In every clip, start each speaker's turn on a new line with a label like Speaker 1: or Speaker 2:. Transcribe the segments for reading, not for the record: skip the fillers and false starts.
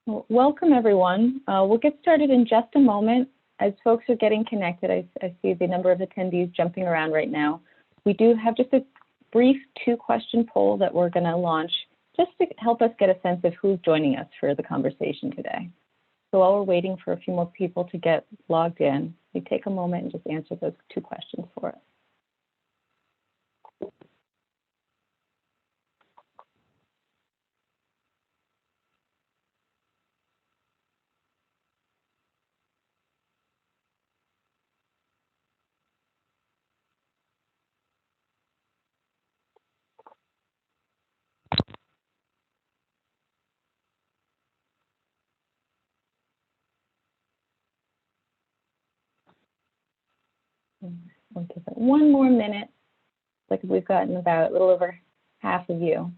Speaker 1: Well, welcome, everyone. We'll get started in just a moment. As folks are getting connected, I see the number of attendees jumping around right now. We do have just a brief 2-question poll that we're going to launch just to help us get a sense of who's joining us for the conversation today. So while we're waiting for a few more people to get logged in, we take a moment and just answer those 2 questions for us. We'll give it 1 more minute. Like we've gotten about a little over half of you.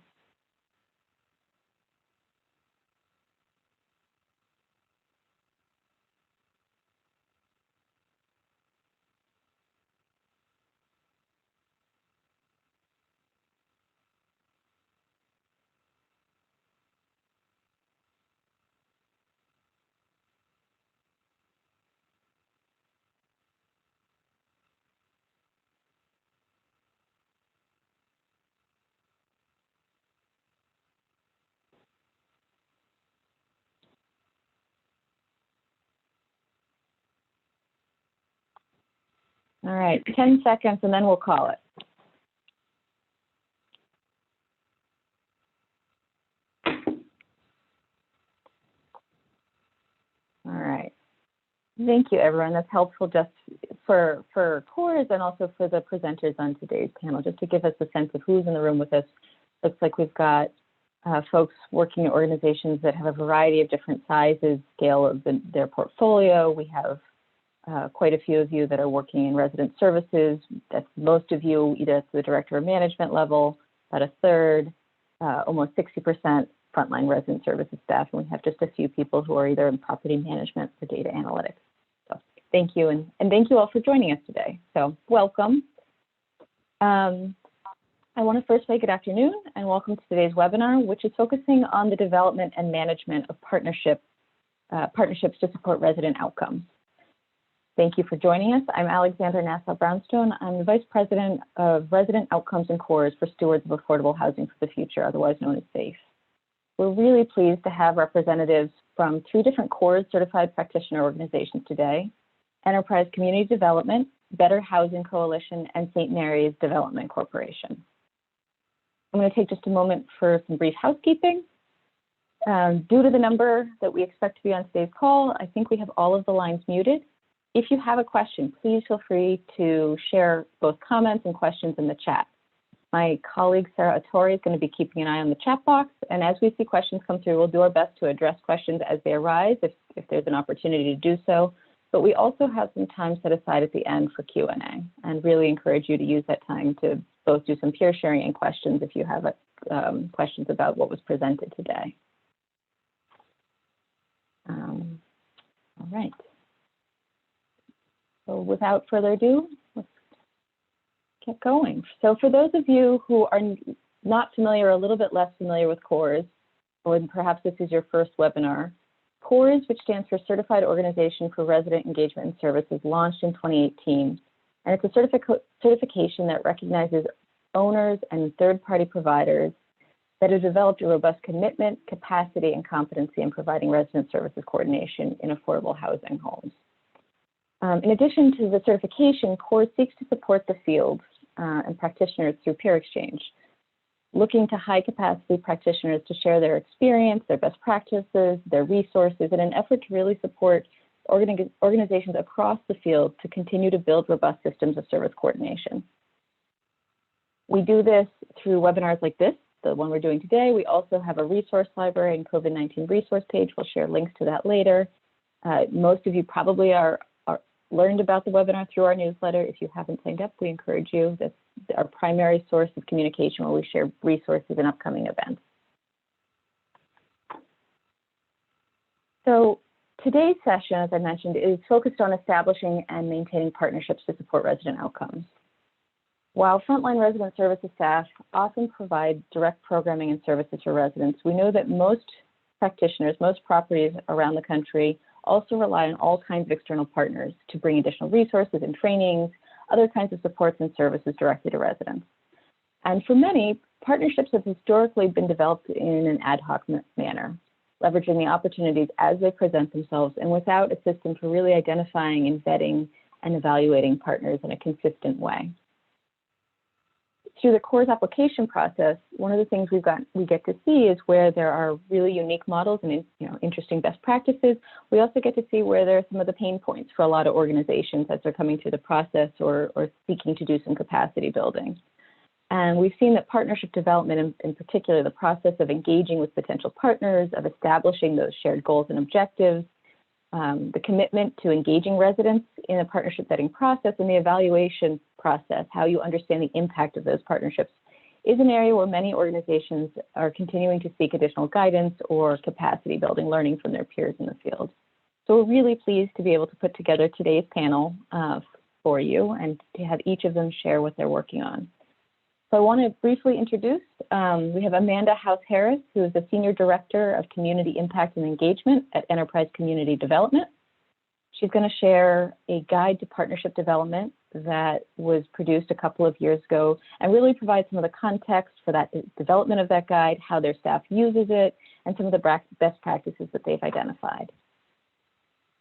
Speaker 1: All right, 10 seconds and then we'll call it. All right. Thank you, everyone. That's helpful just for CORES and also for the presenters on today's panel, just to give us a sense of who's in the room with us. Looks like we've got folks working in organizations that have a variety of different sizes, scale of their portfolio. We have quite a few of you that are working in resident services. That's most of you either at the director or management level, about a third, almost 60% frontline resident services staff, and we have just a few people who are either in property management or data analytics. So thank you, and thank you all for joining us today. So welcome. I want to first say good afternoon and welcome to today's webinar, which is focusing on the development and management of partnerships to support resident outcomes. Thank you for joining us. I'm Alexandra Nassau-Brownstone. I'm the Vice President of Resident Outcomes and CORES for Stewards of Affordable Housing for the Future, otherwise known as SAFE. We're really pleased to have representatives from 3 different CORES certified practitioner organizations today: Enterprise Community Development, Better Housing Coalition, and St. Mary's Development Corporation. I'm going to take just a moment for some brief housekeeping. Due to the number that we expect to be on today's call, I think we have all of the lines muted. If you have a question, please feel free to share both comments and questions in the chat. My colleague, Sarah Attore, is going to be keeping an eye on the chat box, and as we see questions come through, we'll do our best to address questions as they arise if there's an opportunity to do so. But we also have some time set aside at the end for Q&A, and really encourage you to use that time to both do some peer sharing and questions if you have questions about what was presented today. All right. So without further ado, let's get going. So for those of you who are not familiar or a little bit less familiar with CORES, or perhaps this is your first webinar, CORES, which stands for Certified Organization for Resident Engagement and Services, launched in 2018. And it's a certification that recognizes owners and third-party providers that have developed a robust commitment, capacity, and competency in providing resident services coordination in affordable housing homes. In addition to the certification, CORES seeks to support the field and practitioners through peer exchange, looking to high-capacity practitioners to share their experience, their best practices, their resources, in an effort to really support organizations across the field to continue to build robust systems of service coordination. We do this through webinars like this, the one we're doing today. We also have a resource library and COVID-19 resource page. We'll share links to that later. Most of you probably are learned about the webinar through our newsletter. If you haven't signed up, we encourage you. That's our primary source of communication where we share resources and upcoming events. So today's session, as I mentioned, is focused on establishing and maintaining partnerships to support resident outcomes. While frontline resident services staff often provide direct programming and services for residents, we know that most practitioners, most properties around the country also rely on all kinds of external partners to bring additional resources and trainings, other kinds of supports and services directly to residents. And for many, partnerships have historically been developed in an ad hoc manner, leveraging the opportunities as they present themselves and without a system for really identifying and vetting and evaluating partners in a consistent way. Through the CORES application process, one of the things we get to see is where there are really unique models and interesting best practices. We also get to see where there are some of the pain points for a lot of organizations as they're coming through the process or seeking to do some capacity building. And we've seen that partnership development, in particular, the process of engaging with potential partners, of establishing those shared goals and objectives, the commitment to engaging residents in a partnership vetting process, and the evaluation process, how you understand the impact of those partnerships, is an area where many organizations are continuing to seek additional guidance or capacity building, learning from their peers in the field. So we're really pleased to be able to put together today's panel for you and to have each of them share what they're working on. So I want to briefly introduce, we have Amanda House-Harris, who is the Senior Director of Community Impact and Engagement at Enterprise Community Development. She's going to share a guide to partnership development that was produced a couple of years ago and really provide some of the context for that development of that guide, how their staff uses it, and some of the best practices that they've identified.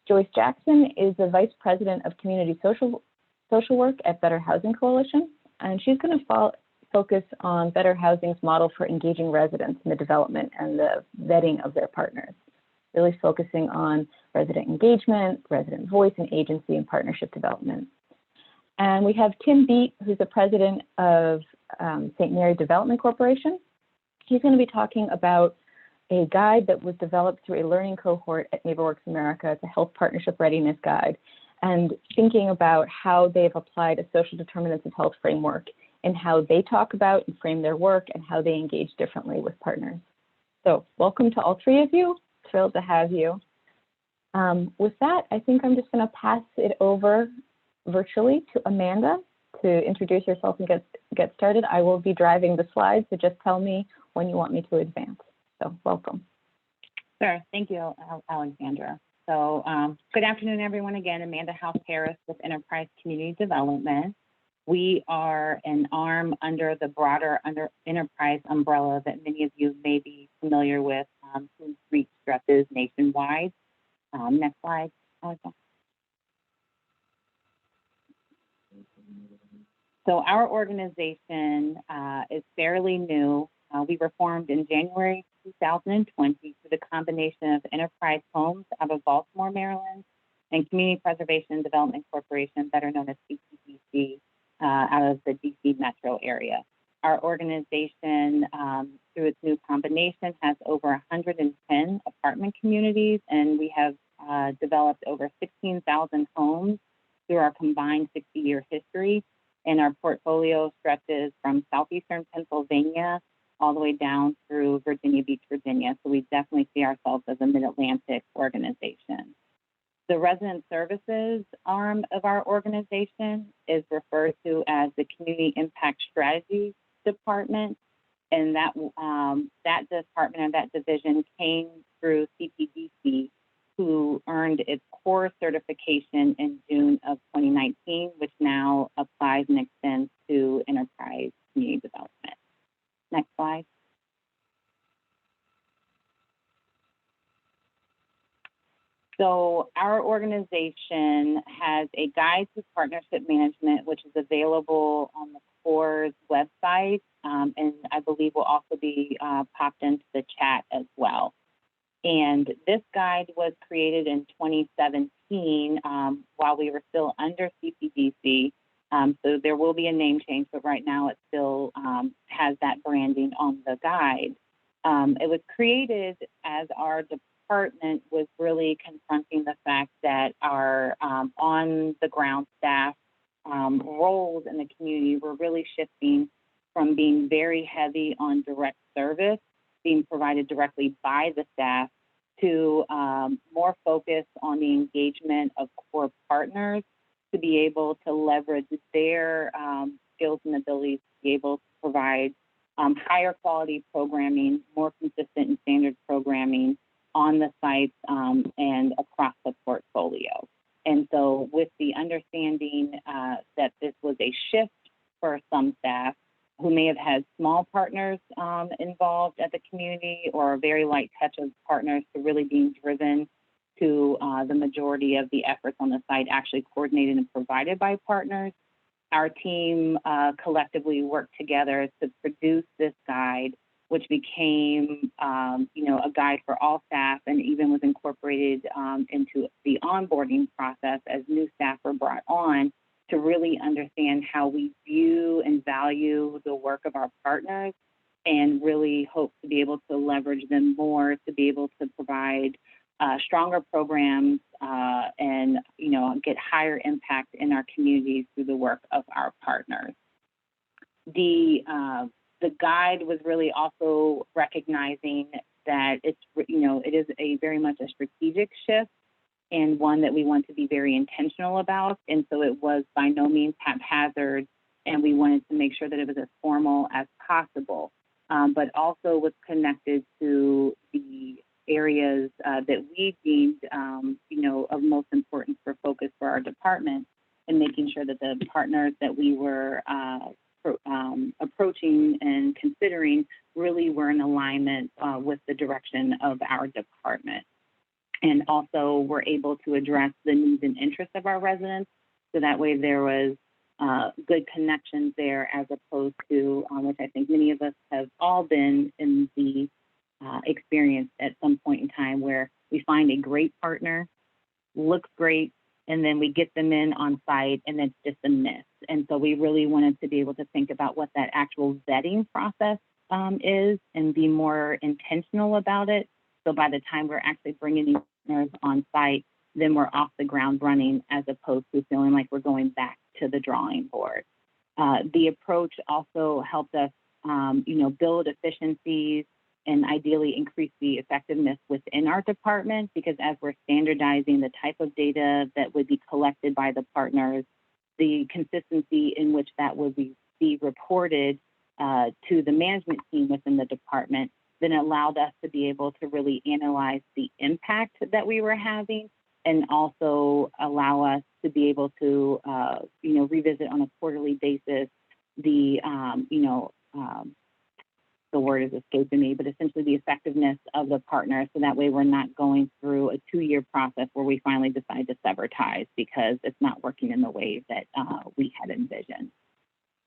Speaker 1: Joyce Jackson is the Vice President of Community Social Work at Better Housing Coalition, and she's going to focus on Better Housing's model for engaging residents in the development and the vetting of their partners, really focusing on resident engagement, resident voice and agency, and partnership development. And we have Tim Beat, who's the president of St. Mary Development Corporation. He's going to be talking about a guide that was developed through a learning cohort at NeighborWorks America. It's a health partnership readiness guide, and thinking about how they've applied a social determinants of health framework and how they talk about and frame their work and how they engage differently with partners. So welcome to all three of you. Thrilled to have you. With that, I think I'm just going to pass it over virtually to Amanda to introduce yourself and get started. I will be driving the slides, so just tell me when you want me to advance. So welcome.
Speaker 2: Sure. Thank you, Alexandra. So good afternoon, everyone. Again, Amanda House-Harris with Enterprise Community Development. We are an arm under the broader enterprise umbrella that many of you may be familiar with, whose reach stretches nationwide. Next slide, Alexandra. So our organization is fairly new. We were formed in January 2020 through the combination of Enterprise Homes out of Baltimore, Maryland, and Community Preservation and Development Corporation, better known as CPDC, out of the DC metro area. Our organization, through its new combination, has over 110 apartment communities, and we have developed over 16,000 homes through our combined 60-year history. And our portfolio stretches from southeastern Pennsylvania all the way down through Virginia Beach, Virginia. So we definitely see ourselves as a mid-Atlantic organization. The resident services arm of our organization is referred to as the Community Impact Strategy Department. And that department or that division came through CPDC, who earned its CORES certification in June of 2019, which now applies and extends to enterprise community development. Next slide. So our organization has a guide to partnership management, which is available on the CORES website, and I believe will also be popped into the chat as well. And this guide was created in 2017 while we were still under CPDC. So there will be a name change, but right now it still has that branding on the guide. It was created as our department was really confronting the fact that our on-the-ground staff roles in the community were really shifting from being very heavy on direct service, being provided directly by the staff, to more focus on the engagement of core partners to be able to leverage their skills and abilities to be able to provide higher quality programming, more consistent and standard programming, on the sites and across the portfolio. And so with the understanding that this was a shift for some staff who may have had small partners involved at the community, or a very light touch of partners, to really being driven to the majority of the efforts on the site actually coordinated and provided by partners, our team collectively worked together to produce this guide, which became, a guide for all staff, and even was incorporated into the onboarding process as new staff were brought on, to really understand how we view and value the work of our partners, and really hope to be able to leverage them more to be able to provide stronger programs and get higher impact in our communities through the work of our partners. The guide was really also recognizing that it is a very much a strategic shift, and one that we want to be very intentional about. And so it was by no means haphazard, and we wanted to make sure that it was as formal as possible, but also was connected to the areas that we deemed, of most importance for focus for our department, and making sure that the partners that we were approaching and considering really were in alignment with the direction of our department. And also were able to address the needs and interests of our residents. So that way there was good connections there, as opposed to, which I think many of us have all been in the experience at some point in time, where we find a great partner, looks great, and then we get them in on site and it's just a miss. And so we really wanted to be able to think about what that actual vetting process is, and be more intentional about it. So by the time we're actually bringing these partners on site, then we're off the ground running, as opposed to feeling like we're going back to the drawing board. The approach also helped us, build efficiencies and ideally increase the effectiveness within our department, because as we're standardizing the type of data that would be collected by the partners, the consistency in which that would be reported to the management team within the department, then allowed us to be able to really analyze the impact that we were having, and also allow us to be able to, revisit on a quarterly basis the word is escaping me, but essentially the effectiveness of the partner. So that way we're not going through a 2-year process where we finally decide to sever ties because it's not working in the way that we had envisioned.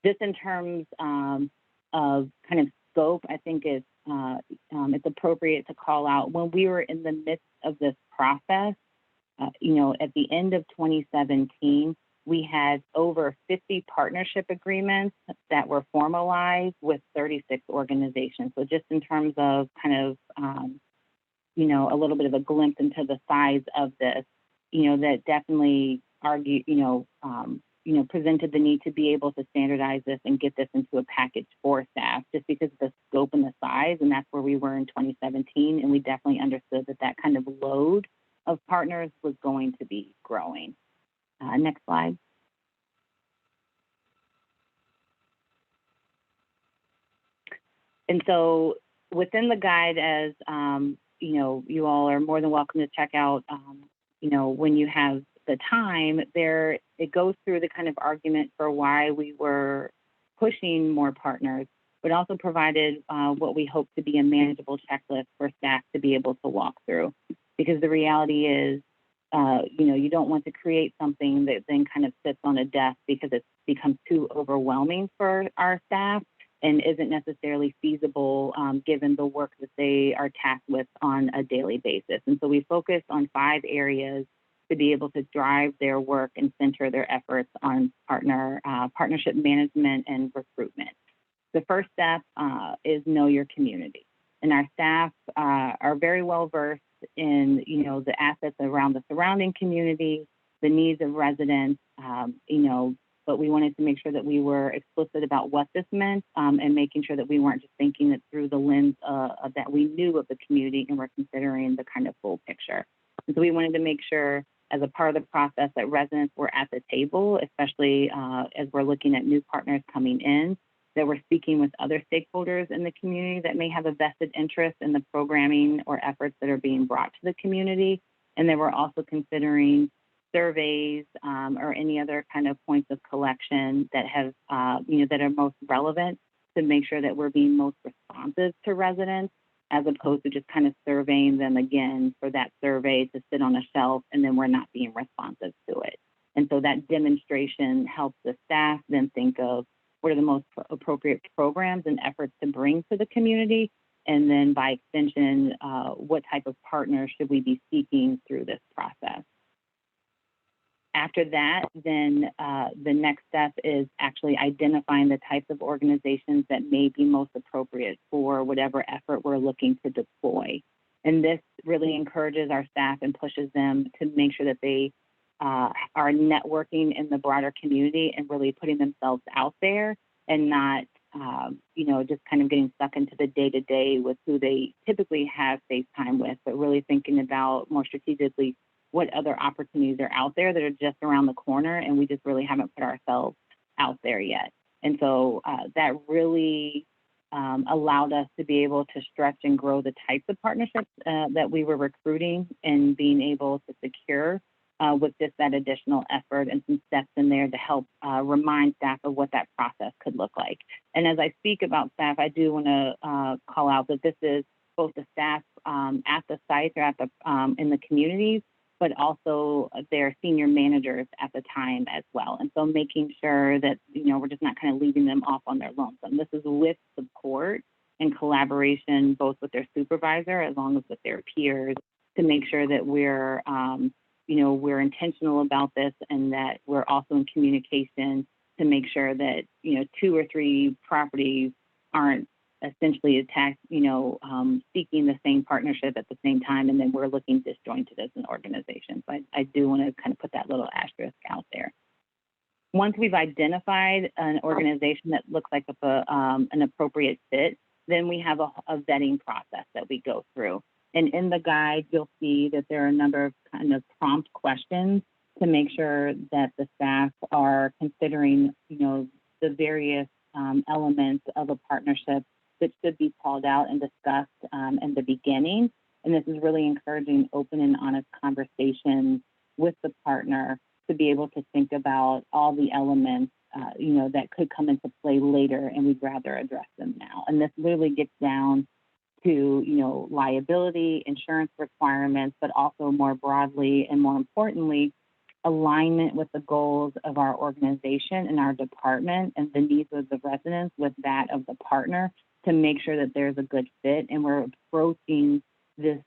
Speaker 2: This, in terms of kind of scope, I think it's appropriate to call out, when we were in the midst of this process, at the end of 2017, we had over 50 partnership agreements that were formalized with 36 organizations. So just in terms of kind of, a little bit of a glimpse into the size of this, that definitely presented the need to be able to standardize this and get this into a package for staff, just because of the scope and the size. And that's where we were in 2017. And we definitely understood that kind of load of partners was going to be growing. Next slide. And so within the guide, as you all are more than welcome to check out, when you have the time there, it goes through the kind of argument for why we were pushing more partners, but also provided what we hope to be a manageable checklist for staff to be able to walk through. Because the reality is, you don't want to create something that then kind of sits on a desk because it becomes too overwhelming for our staff and isn't necessarily feasible given the work that they are tasked with on a daily basis. And so we focused on 5 areas to be able to drive their work and center their efforts on partnership management and recruitment. The first step is know your community. And our staff are very well versed in, the assets around the surrounding community, the needs of residents, but we wanted to make sure that we were explicit about what this meant and making sure that we weren't just thinking it through the lens that we knew of the community and were considering the kind of full picture. And so we wanted to make sure, as a part of the process, that residents were at the table, especially as we're looking at new partners coming in, that we're speaking with other stakeholders in the community that may have a vested interest in the programming or efforts that are being brought to the community. And then we're also considering surveys or any other kind of points of collection that have, that are most relevant to make sure that we're being most responsive to residents, as opposed to just kind of surveying them again for that survey to sit on a shelf and then we're not being responsive to it. And so that demonstration helps the staff then think of what are the most appropriate programs and efforts to bring to the community, and then by extension, what type of partners should we be seeking through this process. After that, then the next step is actually identifying the types of organizations that may be most appropriate for whatever effort we're looking to deploy. And this really encourages our staff and pushes them to make sure that they are networking in the broader community and really putting themselves out there and not, just kind of getting stuck into the day-to-day with who they typically have face time with, but really thinking about more strategically what other opportunities are out there that are just around the corner, and we just really haven't put ourselves out there yet. And so that really allowed us to be able to stretch and grow the types of partnerships that we were recruiting and being able to secure with just that additional effort and some steps in there to help remind staff of what that process could look like. And as I speak about staff, I do want to call out that this is both the staff at the sites or at the in the communities, but also their senior managers at the time as well. And so making sure that, we're just not kind of leaving them off on their lonesome. This is with support and collaboration, both with their supervisor as long as with their peers, to make sure that we're, we're intentional about this and that we're also in communication to make sure that, 2 or 3 properties aren't essentially attacked, seeking the same partnership at the same time, and then we're looking disjointed as an organization. So I do want to kind of put that little asterisk out there. Once we've identified an organization that looks like an appropriate fit, then we have a vetting process that we go through. And in the guide, you'll see that there are a number of kind of prompt questions to make sure that the staff are considering, the various elements of a partnership that should be called out and discussed in the beginning. And this is really encouraging open and honest conversations with the partner to be able to think about all the elements, that could come into play later, and we'd rather address them now. And this really gets down to, liability, insurance requirements, but also more broadly and more importantly, alignment with the goals of our organization and our department and the needs of the residents with that of the partner, to make sure that there's a good fit and we're approaching this,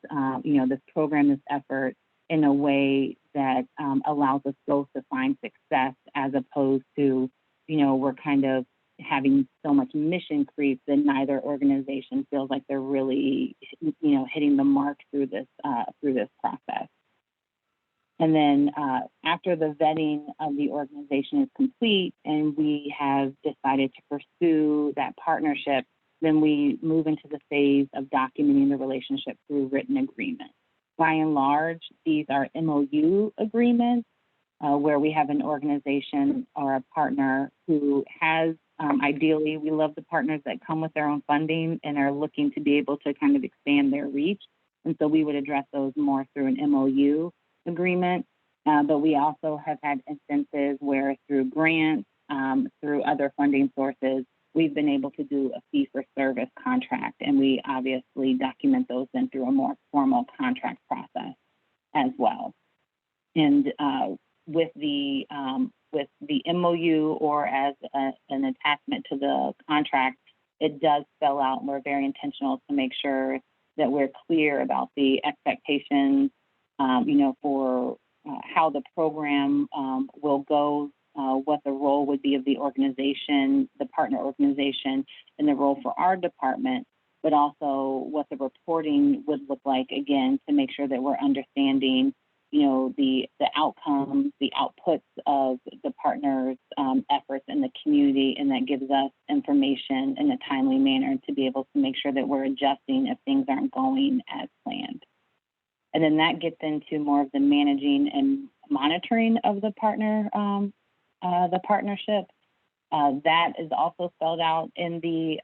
Speaker 2: this program, this effort in a way that allows us both to find success as opposed to, we're kind of having so much mission creep that neither organization feels like they're really, hitting the mark through this process. And then after the vetting of the organization is complete and we have decided to pursue that partnership, then we move into the phase of documenting the relationship through written agreement. By and large, these are MOU agreements where we have an organization or a partner who has, ideally, we love the partners that come with their own funding and are looking to be able to kind of expand their reach. And so we would address those more through an MOU agreement. But we also have had instances where through grants, through other funding sources, we've been able to do a fee-for-service contract, and we obviously document those then through a more formal contract process as well. And with the MOU or as an attachment to the contract, it does spell out, and we're very intentional to make sure that we're clear about the expectations, for how the program will go, what the role would be of the organization, the partner organization, and the role for our department, but also what the reporting would look like, again, to make sure that we're understanding, the outcomes, the outputs of the partners' efforts in the community, and that gives us information in a timely manner to be able to make sure that we're adjusting if things aren't going as planned. And then that gets into more of the managing and monitoring of the partnership. That is also spelled out in the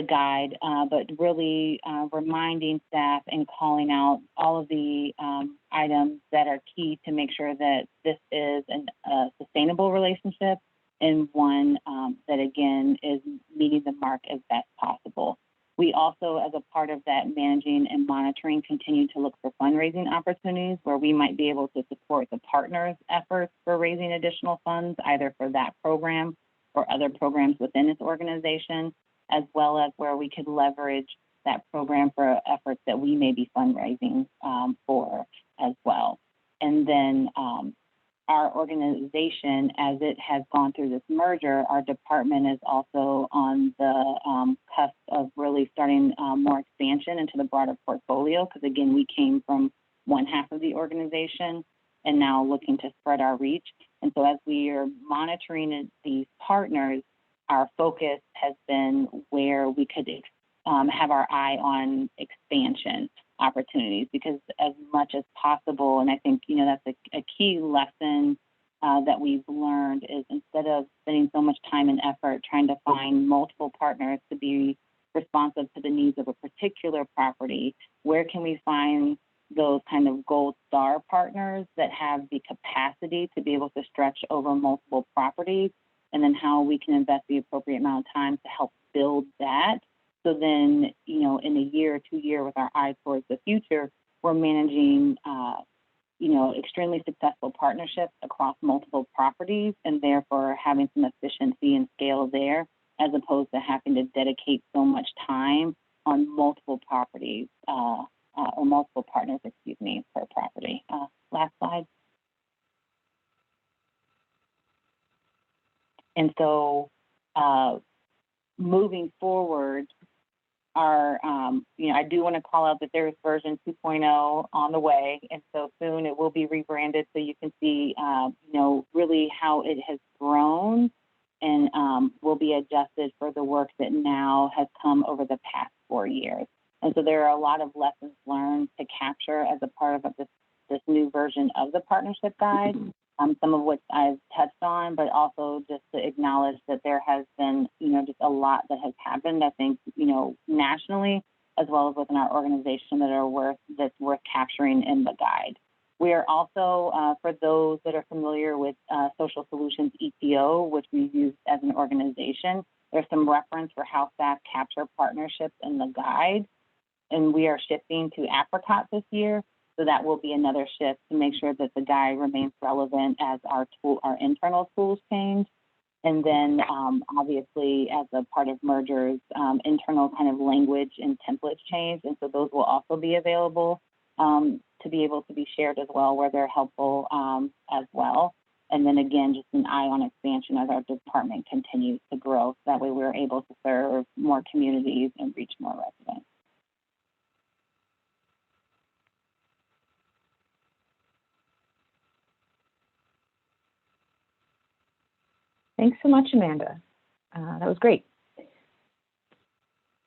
Speaker 2: guide, but really reminding staff and calling out all of the items that are key to make sure that this is a sustainable relationship and one that, again, is meeting the mark as best possible. We also, as a part of that managing and monitoring, continue to look for fundraising opportunities where we might be able to support the partners' efforts for raising additional funds, either for that program or other programs within its organization, as well as where we could leverage that program for efforts that we may be fundraising for as well. And then our organization, as it has gone through this merger, our department is also on the cusp of really starting more expansion into the broader portfolio, because again, we came from one half of the organization and now looking to spread our reach. And so as we are monitoring these partners, our focus has been where we could have our eye on expansion opportunities, because as much as possible, and I think, that's a key lesson that we've learned, is instead of spending so much time and effort trying to find multiple partners to be responsive to the needs of a particular property, where can we find those kind of gold star partners that have the capacity to be able to stretch over multiple properties, and then how we can invest the appropriate amount of time to help build that. So then, in a year or 2 years with our eye towards the future, we're managing, extremely successful partnerships across multiple properties, and therefore having some efficiency and scale there, as opposed to having to dedicate so much time on multiple properties, or multiple partners, per property. Last slide. And so moving forward, I do want to call out that there is version 2.0 on the way, and so soon it will be rebranded so you can see, really how it has grown and will be adjusted for the work that now has come over the past 4 years. And so there are a lot of lessons learned to capture as a part of this new version of the partnership guide. Some of which I've touched on, but also just to acknowledge that there has been, just a lot that has happened, I think, nationally, as well as within our organization, that's worth capturing in the guide. We are also, for those that are familiar with Social Solutions ETO, which we use as an organization, there's some reference for how staff capture partnerships in the guide. And we are shifting to Apricot this year. So that will be another shift to make sure that the guide remains relevant as our internal tools change. And then obviously, as a part of mergers, internal kind of language and templates change. And so those will also be available to be able to be shared as well, where they're helpful as well. And then again, just an eye on expansion as our department continues to grow. That way we're able to serve more communities and reach more residents.
Speaker 1: Thanks so much, Amanda. That was great.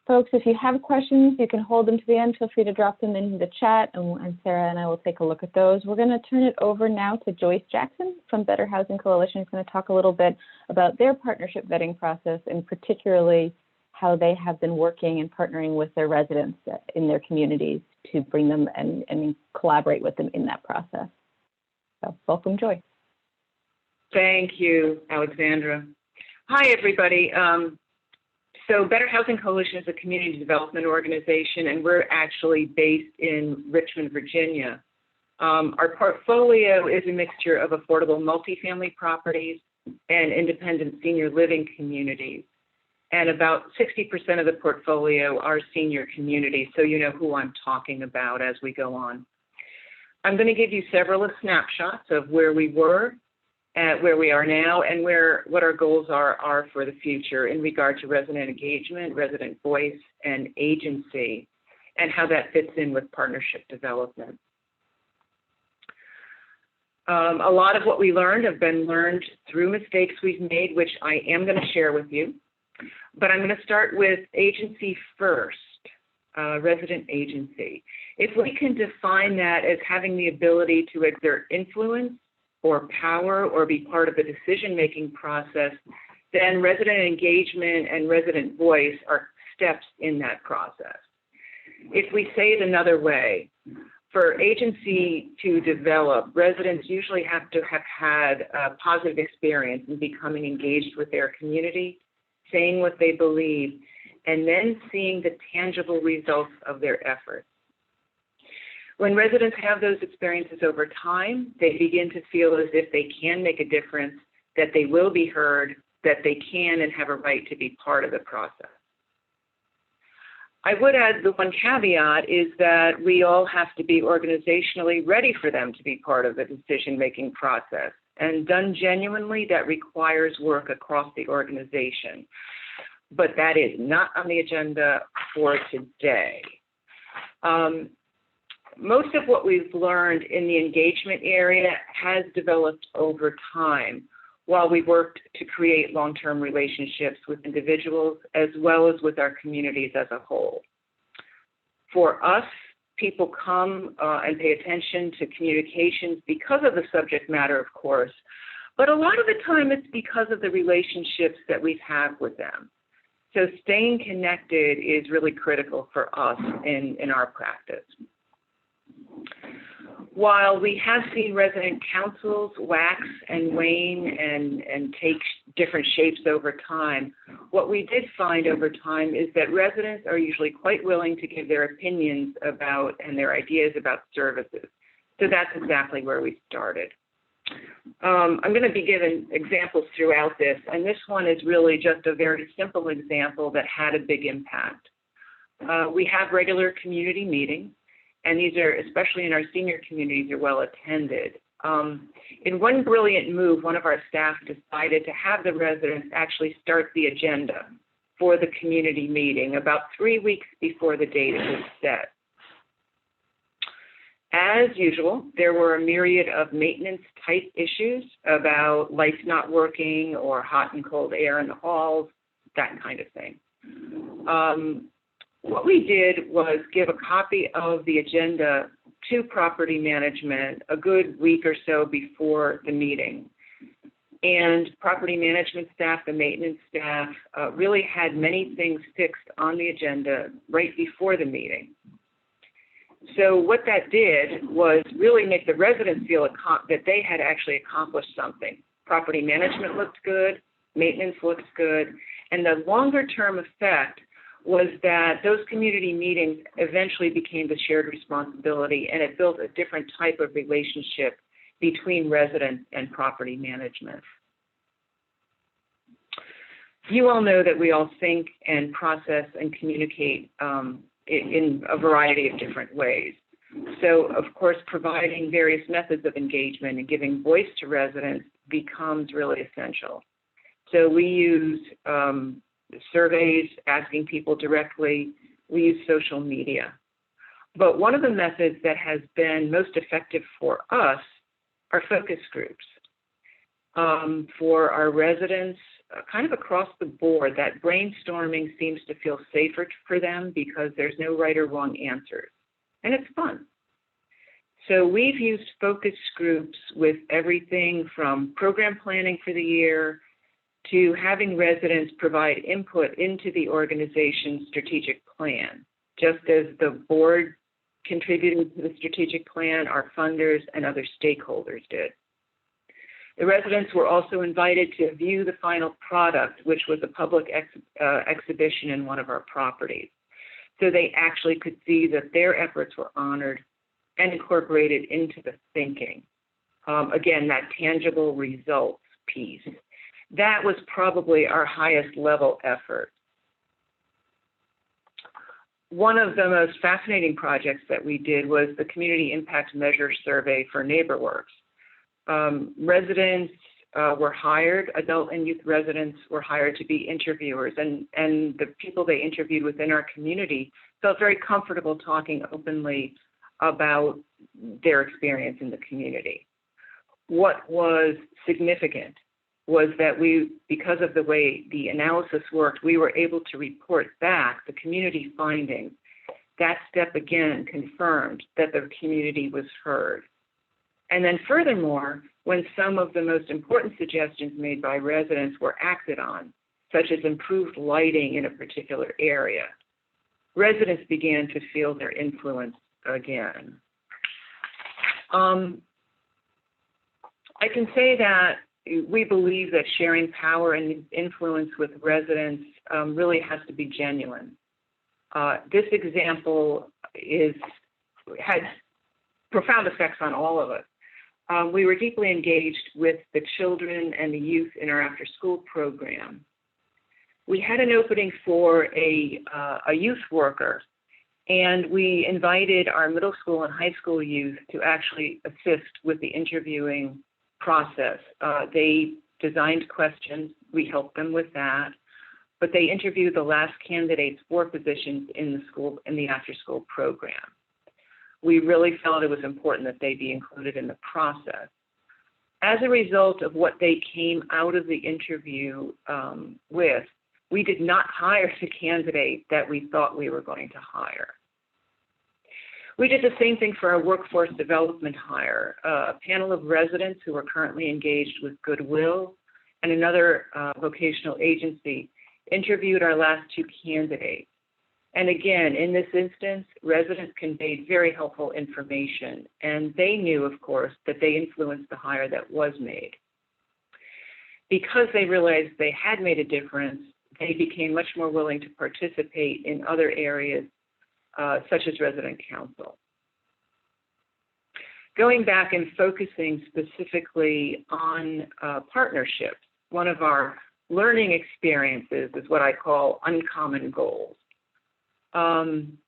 Speaker 1: Folks, if you have questions, you can hold them to the end. Feel free to drop them into the chat, and Sarah and I will take a look at those. We're going to turn it over now to Joyce Jackson from Better Housing Coalition, who's going to talk a little bit about their partnership vetting process, and particularly how they have been working and partnering with their residents in their communities to bring them and collaborate with them in that process. So welcome, Joyce.
Speaker 3: Thank you, Alexandra. Hi, everybody. So Better Housing Coalition is a community development organization, and we're actually based in Richmond, Virginia. Our portfolio is a mixture of affordable multifamily properties and independent senior living communities. And about 60% of the portfolio are senior communities, so you know who I'm talking about as we go on. I'm going to give you several snapshots of where we were, where we are now, and what our goals are for the future in regard to resident engagement, resident voice, and agency, and how that fits in with partnership development. A lot of what we learned have been learned through mistakes we've made, which I am going to share with you. But I'm going to start with agency first, resident agency. If we can define that as having the ability to exert influence or power or be part of the decision-making process, then resident engagement and resident voice are steps in that process. If we say it another way, for agency to develop, residents usually have to have had a positive experience in becoming engaged with their community, saying what they believe, and then seeing the tangible results of their efforts. When residents have those experiences over time, they begin to feel as if they can make a difference, that they will be heard, that they can and have a right to be part of the process. I would add the one caveat is that we all have to be organizationally ready for them to be part of the decision-making process. And done genuinely, that requires work across the organization. But that is not on the agenda for today. Most of what we've learned in the engagement area has developed over time while we worked to create long-term relationships with individuals as well as with our communities as a whole. For us, people come and pay attention to communications because of the subject matter, of course, but a lot of the time it's because of the relationships that we have with them. So staying connected is really critical for us in our practice. While we have seen resident councils wax and wane and take different shapes over time, what we did find over time is that residents are usually quite willing to give their opinions about and their ideas about services. So that's exactly where we started. I'm going to be giving examples throughout this, and this one is really just a very simple example that had a big impact. We have regular community meetings, and these are, especially in our senior communities, are well attended. In one brilliant move, one of our staff decided to have the residents actually start the agenda for the community meeting about 3 weeks before the date was set. As usual, there were a myriad of maintenance-type issues about lights not working or hot and cold air in the halls, that kind of thing. What we did was give a copy of the agenda to property management a good week or so before the meeting. And property management staff, the maintenance staff, really had many things fixed on the agenda right before the meeting. So what that did was really make the residents feel that they had actually accomplished something. Property management looked good, maintenance looks good, and the longer-term effect was that those community meetings eventually became the shared responsibility, and it built a different type of relationship between residents and property management. You all know that we all think and process and communicate in a variety of different ways. So, of course, providing various methods of engagement and giving voice to residents becomes really essential. So we use surveys, asking people directly. We use social media. But one of the methods that has been most effective for us are focus groups. For our residents, kind of across the board, that brainstorming seems to feel safer for them because there's no right or wrong answers, and it's fun. So we've used focus groups with everything from program planning for the year to having residents provide input into the organization's strategic plan. Just as the board contributed to the strategic plan, our funders and other stakeholders did. The residents were also invited to view the final product, which was a public exhibition in one of our properties. So they actually could see that their efforts were honored and incorporated into the thinking. Again, that tangible results piece. That was probably our highest level effort. One of the most fascinating projects that we did was the Community Impact Measure Survey for NeighborWorks. Residents were hired, adult and youth residents were hired to be interviewers, and the people they interviewed within our community felt very comfortable talking openly about their experience in the community. What was significant was that because of the way the analysis worked, we were able to report back the community findings. That step again confirmed that the community was heard. And then furthermore, when some of the most important suggestions made by residents were acted on, such as improved lighting in a particular area. Residents began to feel their influence again. I can say that we believe that sharing power and influence with residents really has to be genuine. This example had profound effects on all of us. We were deeply engaged with the children and the youth in our after-school program. We had an opening for a youth worker, and we invited our middle school and high school youth to actually assist with the interviewing process. They designed questions, we helped them with that, but they interviewed the last candidates for positions in the after-school program. We really felt it was important that they be included in the process. As a result of what they came out of the interview with, we did not hire the candidate that we thought we were going to hire. We did the same thing for our workforce development hire. A panel of residents who are currently engaged with Goodwill and another vocational agency interviewed our last two candidates. And again, in this instance, residents conveyed very helpful information, and they knew, of course, that they influenced the hire that was made. Because they realized they had made a difference, they became much more willing to participate in other areas, such as resident council. Going back and focusing specifically on partnerships, one of our learning experiences is what I call uncommon goals. And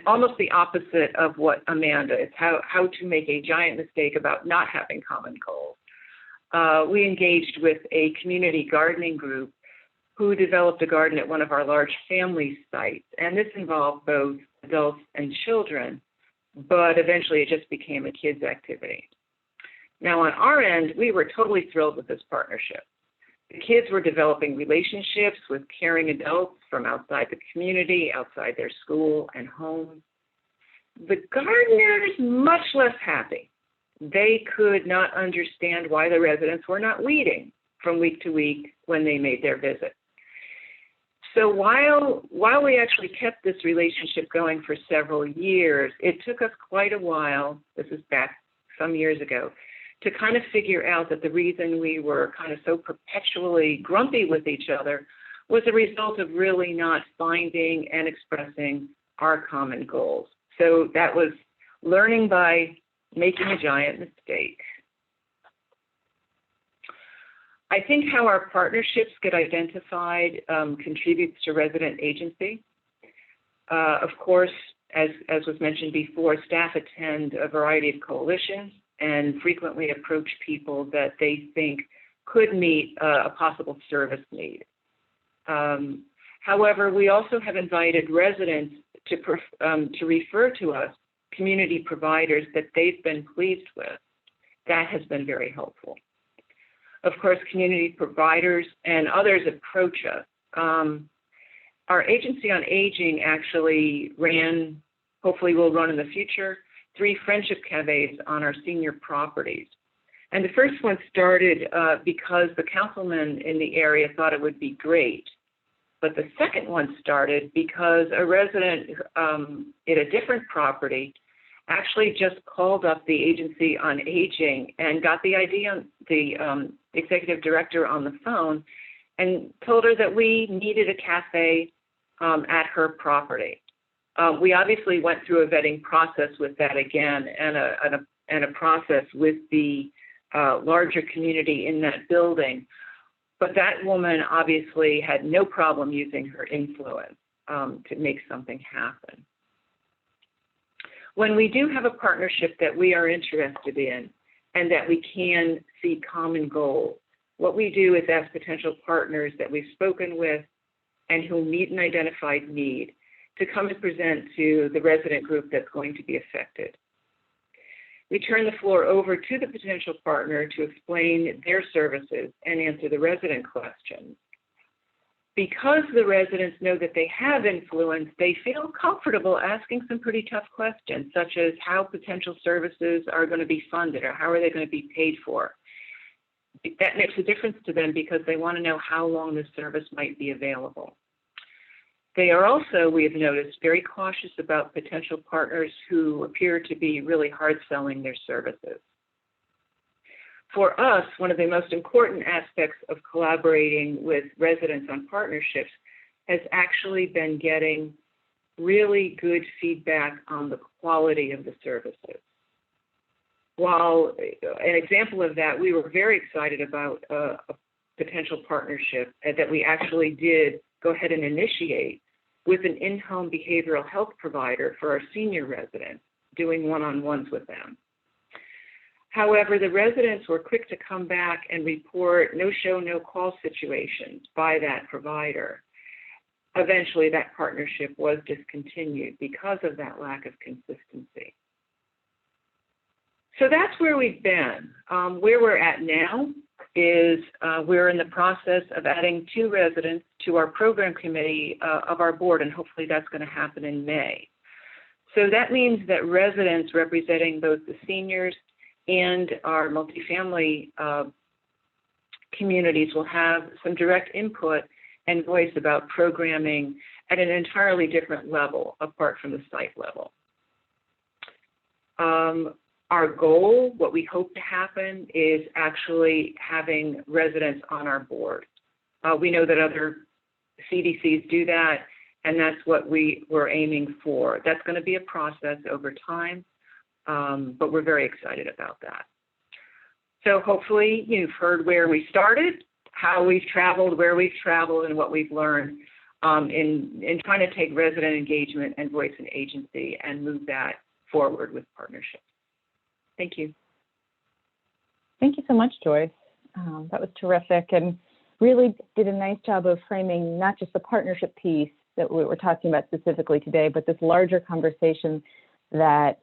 Speaker 3: almost the opposite of what Amanda is, how to make a giant mistake about not having common goals. We engaged with a community gardening group who developed a garden at one of our large family sites. And this involved both adults and children, but eventually it just became a kids' activity. Now on our end, we were totally thrilled with this partnership. The kids were developing relationships with caring adults from outside the community, outside their school and home. The gardeners, much less happy. They could not understand why the residents were not weeding from week to week when they made their visit. So while we actually kept this relationship going for several years, it took us quite a while, this is back some years ago, to kind of figure out that the reason we were kind of so perpetually grumpy with each other was a result of really not finding and expressing our common goals. So that was learning by making a giant mistake. I think how our partnerships get identified contributes to resident agency. Of course, as was mentioned before, staff attend a variety of coalitions and frequently approach people that they think could meet a possible service need. However, we also have invited residents to refer to us community providers that they've been pleased with. That has been very helpful. Of course, community providers and others approach us. Our Agency on Aging actually ran, hopefully will run in the future, 3 friendship cafes on our senior properties. And the first one started because the councilman in the area thought it would be great. But the second one started because a resident at a different property actually just called up the Agency on Aging and got the idea, the executive director on the phone, and told her that we needed a cafe at her property. We obviously went through a vetting process with that again, and a process with the larger community in that building. But that woman obviously had no problem using her influence to make something happen. When we do have a partnership that we are interested in and that we can see common goals, what we do is ask potential partners that we've spoken with and who meet an identified need to come and present to the resident group that's going to be affected. We turn the floor over to the potential partner to explain their services and answer the resident questions. because the residents know that they have influence, they feel comfortable asking some pretty tough questions, such as how potential services are going to be funded or how are they going to be paid for. That makes a difference to them because they want to know how long the service might be available. They are also, we have noticed, very cautious about potential partners who appear to be really hard selling their services. For us, one of the most important aspects of collaborating with residents on partnerships has actually been getting really good feedback on the quality of the services. While an example of that, we were very excited about a potential partnership that we actually did go ahead and initiate with an in-home behavioral health provider for our senior residents, doing one-on-ones with them. However, the residents were quick to come back and report no-show, no-call situations by that provider. Eventually, that partnership was discontinued because of that lack of consistency. So that's where we've been. Where we're at now is we're in the process of adding 2 residents to our program committee of our board, and hopefully that's going to happen in May. So that means that residents representing both the seniors and our multifamily communities will have some direct input and voice about programming at an entirely different level apart from the site level. Our goal, what we hope to happen, is actually having residents on our board. We know that other CDCs do that, and that's what we were aiming for. That's going to be a process over time, but we're very excited about that. So hopefully you've heard where we started, how we've traveled, where we've traveled, and what we've learned in trying to take resident engagement and voice and agency and move that forward with partnerships. Thank you.
Speaker 1: Thank you so much, Joyce. That was terrific and really did a nice job of framing not just the partnership piece that we were talking about specifically today, but this larger conversation that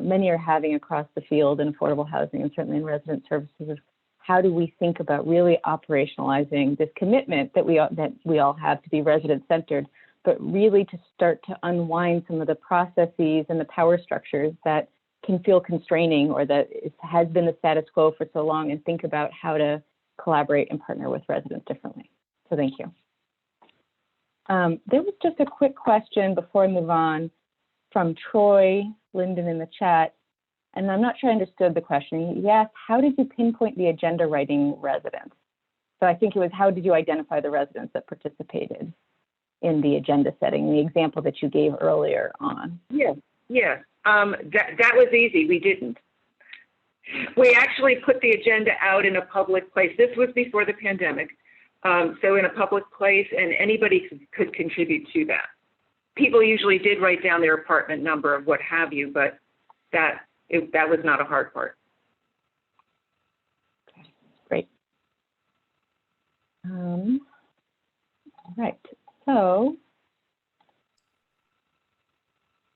Speaker 1: many are having across the field in affordable housing and certainly in resident services of how do we think about really operationalizing this commitment that we all have to be resident-centered, but really to start to unwind some of the processes and the power structures that can feel constraining or that it has been the status quo for so long, and think about how to collaborate and partner with residents differently. So thank you. There was just a quick question before I move on from Troy Linden in the chat, and I'm not sure I understood the question. He asked, how did you pinpoint the agenda writing residents? So I think it was, how did you identify the residents that participated in the agenda setting, the example that you gave earlier on?
Speaker 3: Yes. That was easy. We didn't. We actually put the agenda out in a public place. This was before the pandemic. So in a public place, and anybody could contribute to that. People usually did write down their apartment number or what have you, but that was not a hard part.
Speaker 1: Okay, great. All right, so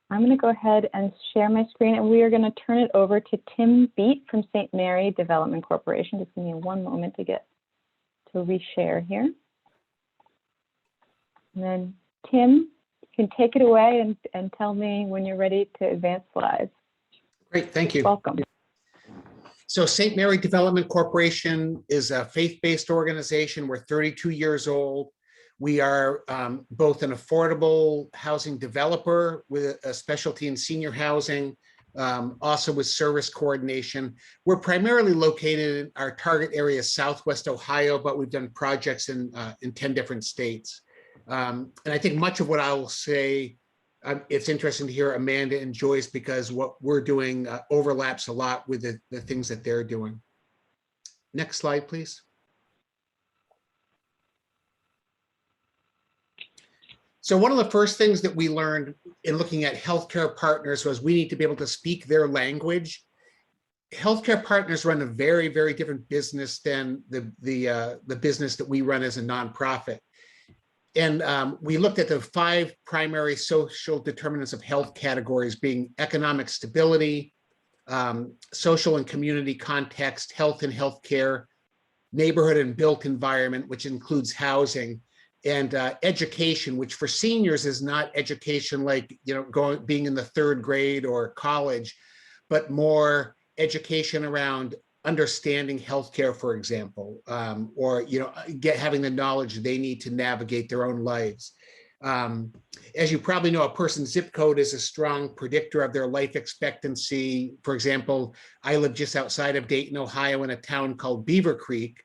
Speaker 1: I'm going to go ahead and share my screen, and we are going to turn it over to Tim Beat from St. Mary Development Corporation. Just give me one moment to get to reshare here. And then Tim, you can take it away and tell me when you're ready to advance slides.
Speaker 4: Great, thank you.
Speaker 1: Welcome.
Speaker 4: So St. Mary Development Corporation is a faith-based organization. We're 32 years old. We are both an affordable housing developer with a specialty in senior housing, also with service coordination. We're primarily located in our target area, Southwest Ohio, but we've done projects in 10 different states. And I think much of what I will say, it's interesting to hear Amanda and Joyce, because what we're doing overlaps a lot with the things that they're doing. Next slide, please. So one of the first things that we learned in looking at healthcare partners was we need to be able to speak their language. Healthcare partners run a very, very different business than the business that we run as a nonprofit. And we looked at the 5 primary social determinants of health categories being economic stability, social and community context, health and healthcare, neighborhood and built environment, which includes housing, and education, which for seniors is not education like, being in the 3rd grade or college, but more education around understanding healthcare, for example, or having the knowledge they need to navigate their own lives. As you probably know, a person's zip code is a strong predictor of their life expectancy. For example, I live just outside of Dayton, Ohio, in a town called Beaver Creek,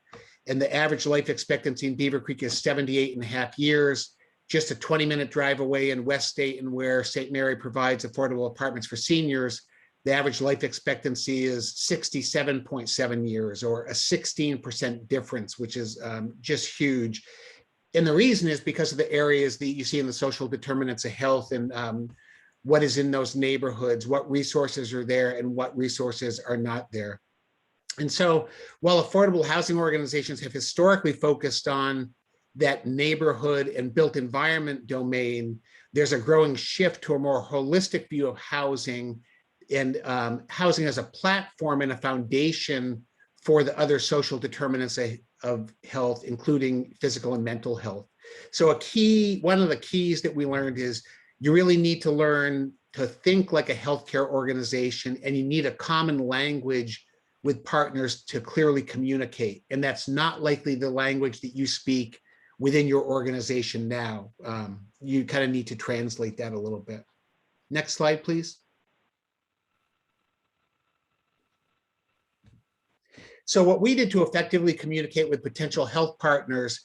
Speaker 4: and the average life expectancy in Beaver Creek is 78.5 years. Just a 20-minute drive away in West Dayton, where St. Mary provides affordable apartments for seniors, the average life expectancy is 67.7 years, or a 16% difference, which is just huge. And the reason is because of the areas that you see in the social determinants of health, and what is in those neighborhoods, what resources are there and what resources are not there. And so while affordable housing organizations have historically focused on that neighborhood and built environment domain, there's a growing shift to a more holistic view of housing, and housing as a platform and a foundation for the other social determinants of health, including physical and mental health. So one of the keys that we learned is you really need to learn to think like a healthcare organization, and you need a common language with partners to clearly communicate. And that's not likely the language that you speak within your organization now. You kind of need to translate that a little bit. Next slide, please. So what we did to effectively communicate with potential health partners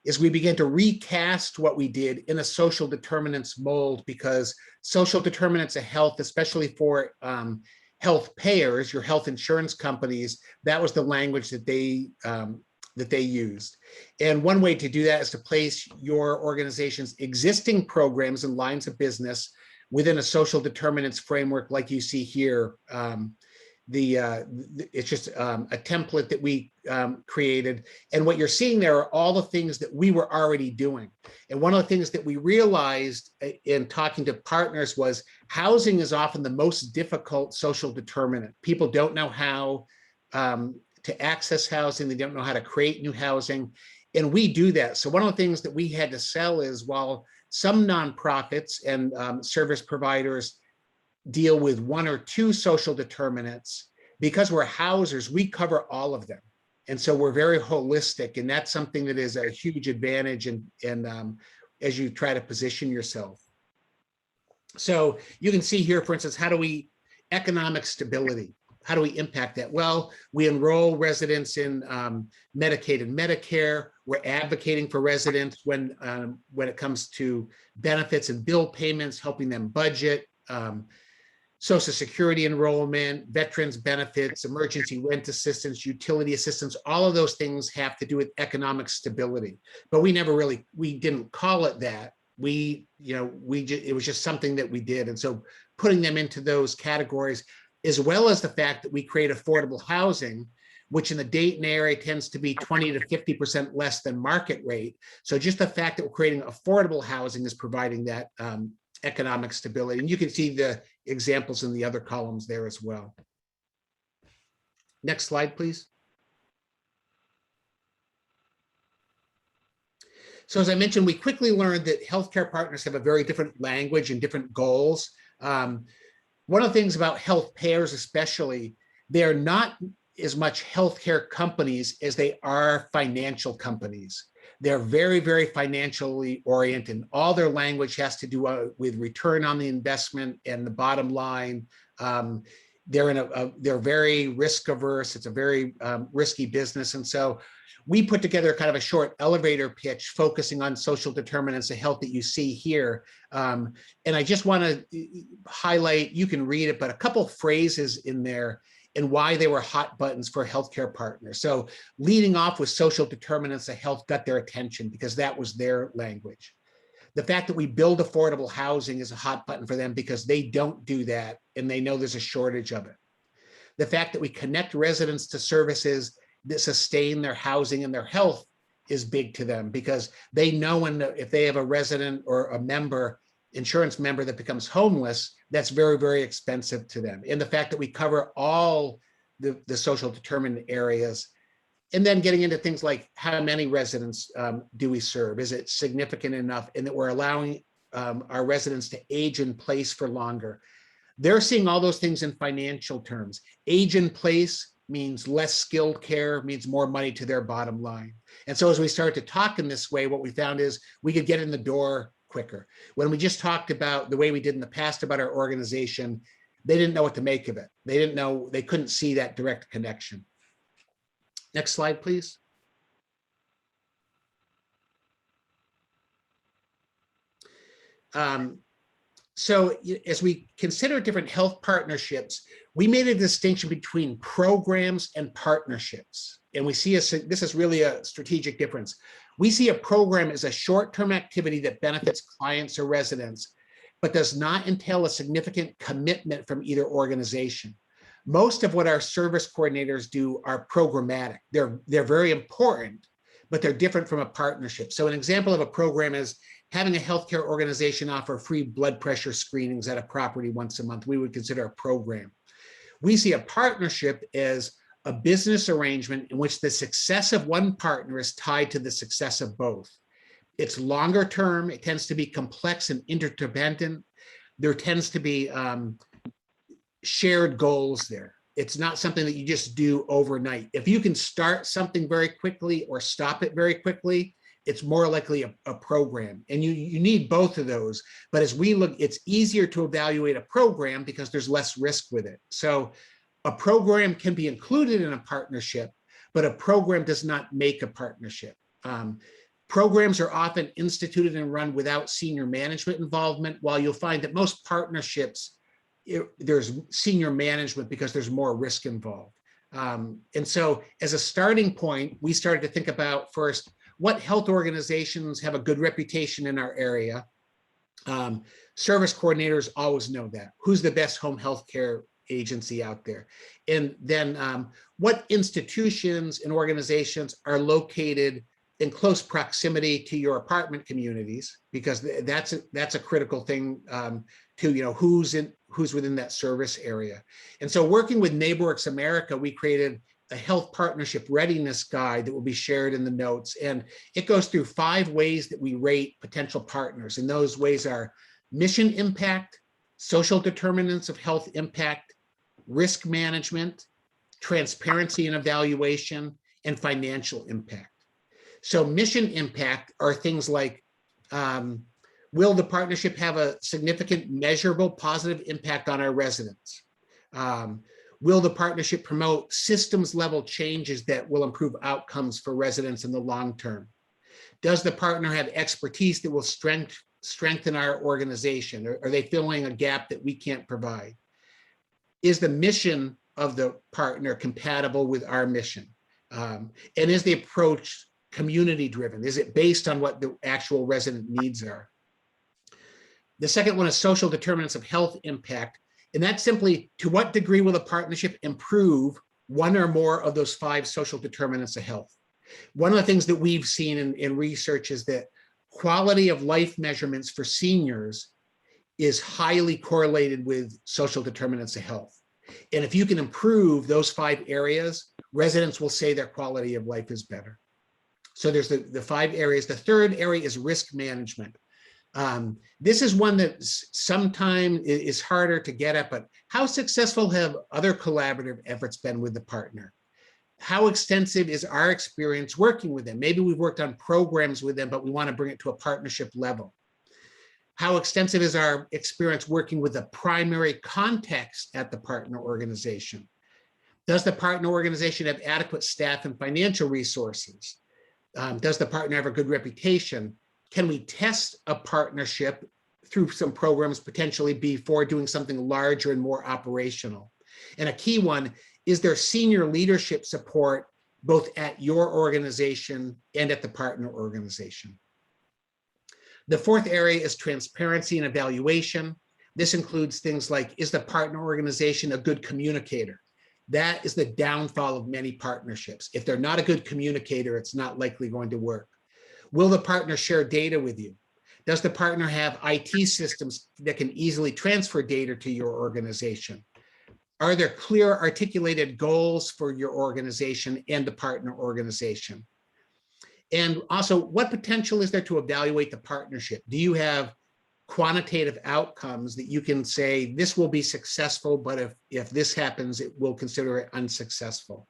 Speaker 4: is we began to recast what we did in a social determinants mold, because social determinants of health, especially for health payers, your health insurance companies, that was the language that they used. And one way to do that is to place your organization's existing programs and lines of business within a social determinants framework like you see here. It's just a template that we created. And what you're seeing there are all the things that we were already doing. And one of the things that we realized in talking to partners was housing is often the most difficult social determinant. People don't know how to access housing. They don't know how to create new housing. And we do that. So one of the things that we had to sell is, while some nonprofits and service providers deal with 1 or 2 social determinants, because we're housers, we cover all of them. And so we're very holistic, and that's something that is a huge advantage as you try to position yourself. So you can see here, for instance, economic stability, how do we impact that? Well, we enroll residents in Medicaid and Medicare. We're advocating for residents when it comes to benefits and bill payments, helping them budget, Social Security enrollment, veterans benefits, emergency rent assistance, utility assistance. All of those things have to do with economic stability. But we didn't call it that. It was just something that we did. And so putting them into those categories, as well as the fact that we create affordable housing, which in the Dayton area tends to be 20 to 50% less than market rate. So just the fact that we're creating affordable housing is providing that economic stability. And you can see the examples in the other columns there as well. Next slide, please. So as I mentioned, we quickly learned that healthcare partners have a very different language and different goals. One of the things about health payers especially, they're not as much healthcare companies as they are financial companies. They're very, very financially oriented. All their language has to do with return on the investment and the bottom line. They're very risk averse. It's a very risky business. And so we put together kind of a short elevator pitch focusing on social determinants of health that you see here. And I just want to highlight, you can read it, but a couple phrases in there and why they were hot buttons for healthcare partners. So leading off with social determinants of health got their attention because that was their language. The fact that we build affordable housing is a hot button for them because they don't do that and they know there's a shortage of it. The fact that we connect residents to services that sustain their housing and their health is big to them because they know if they have a resident or a insurance member that becomes homeless, that's very, very expensive to them. And the fact that we cover all the social determinant areas And then getting into things like how many residents do we serve? Is it significant enough? And that we're allowing our residents to age in place for longer. They're seeing all those things in financial terms. Age in place means less skilled care, means more money to their bottom line. And so as we started to talk in this way, what we found is we could get in the door quicker. When we just talked about the way we did in the past about our organization, they didn't know what to make of it. They didn't know, they couldn't see that direct connection. Next slide, please. So as we consider different health partnerships, we made a distinction between programs and partnerships. And we see this is really a strategic difference. We see a program as a short-term activity that benefits clients or residents, but does not entail a significant commitment from either organization. Most of what our service coordinators do are programmatic. They're very important, but they're different from a partnership. So an example of a program is having a healthcare organization offer free blood pressure screenings at a property once a month. We would consider a program. We see a partnership as a business arrangement in which the success of one partner is tied to the success of both. It's longer term. It tends to be complex and interdependent. There tends to be shared goals there. It's not something that you just do overnight. If you can start something very quickly or stop it very quickly, it's more likely a program. And you need both of those. But as we look, it's easier to evaluate a program because there's less risk with it. So a program can be included in a partnership, but a program does not make a partnership. Programs are often instituted and run without senior management involvement, while you'll find that most partnerships, there's senior management because there's more risk involved. And so as a starting point, we started to think about first, what health organizations have a good reputation in our area? Service coordinators always know that. Who's the best home health care agency out there? And then what institutions and organizations are located in close proximity to your apartment communities? Because that's a critical thing to, who's within that service area. And so working with NeighborWorks America, we created a health partnership readiness guide that will be shared in the notes. And it goes through 5 ways that we rate potential partners. And those ways are mission impact, social determinants of health impact, risk management, transparency and evaluation, and financial impact. So mission impact are things like, will the partnership have a significant measurable positive impact on our residents? Will the partnership promote systems level changes that will improve outcomes for residents in the long term? Does the partner have expertise that will strengthen our organization? Are they filling a gap that we can't provide? Is the mission of the partner compatible with our mission? And is the approach community driven? Is it based on what the actual resident needs are? The second one is social determinants of health impact. And that's simply, to what degree will the partnership improve one or more of those 5 social determinants of health? One of the things that we've seen in research is that quality of life measurements for seniors is highly correlated with social determinants of health. And if you can improve those 5 areas, residents will say their quality of life is better. So there's the 5 areas. The third area is risk management. This is one that sometimes is harder to get at, but how successful have other collaborative efforts been with the partner? How extensive is our experience working with them? Maybe we've worked on programs with them, but we want to bring it to a partnership level. How extensive is our experience working with the primary context at the partner organization? Does the partner organization have adequate staff and financial resources? Does the partner have a good reputation? Can we test a partnership through some programs potentially before doing something larger and more operational? And a key one, is there senior leadership support both at your organization and at the partner organization? The fourth area is transparency and evaluation. This includes things like, is the partner organization a good communicator? That is the downfall of many partnerships. If they're not a good communicator, it's not likely going to work. Will the partner share data with you? Does the partner have IT systems that can easily transfer data to your organization? Are there clear articulated goals for your organization and the partner organization? And also, what potential is there to evaluate the partnership? Do you have quantitative outcomes that you can say, this will be successful, but if this happens, it will consider it unsuccessful?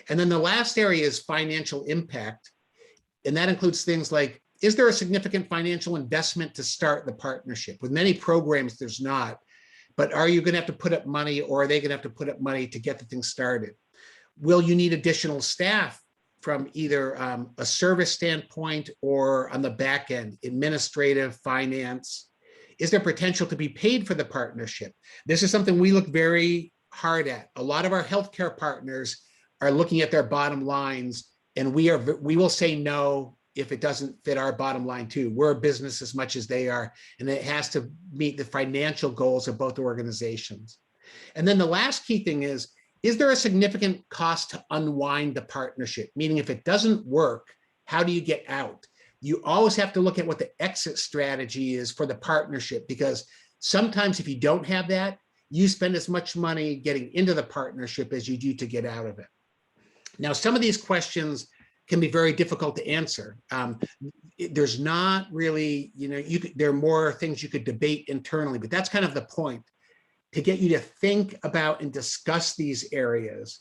Speaker 4: And then the last area is financial impact. And that includes things like, is there a significant financial investment to start the partnership? With many programs, there's not. But are you going to have to put up money, or are they going to have to put up money to get the thing started? Will you need additional staff from either a service standpoint or on the back end, administrative, finance? Is there potential to be paid for the partnership? This is something we look very hard at. A lot of our healthcare partners are looking at their bottom lines, and we will say no if it doesn't fit our bottom line too. We're a business as much as they are, and it has to meet the financial goals of both organizations. And then the last key thing is there a significant cost to unwind the partnership? Meaning, if it doesn't work, how do you get out? You always have to look at what the exit strategy is for the partnership, because sometimes if you don't have that, you spend as much money getting into the partnership as you do to get out of it. Now, some of these questions can be very difficult to answer. There's not really, there are more things you could debate internally, but that's kind of the point, to get you to think about and discuss these areas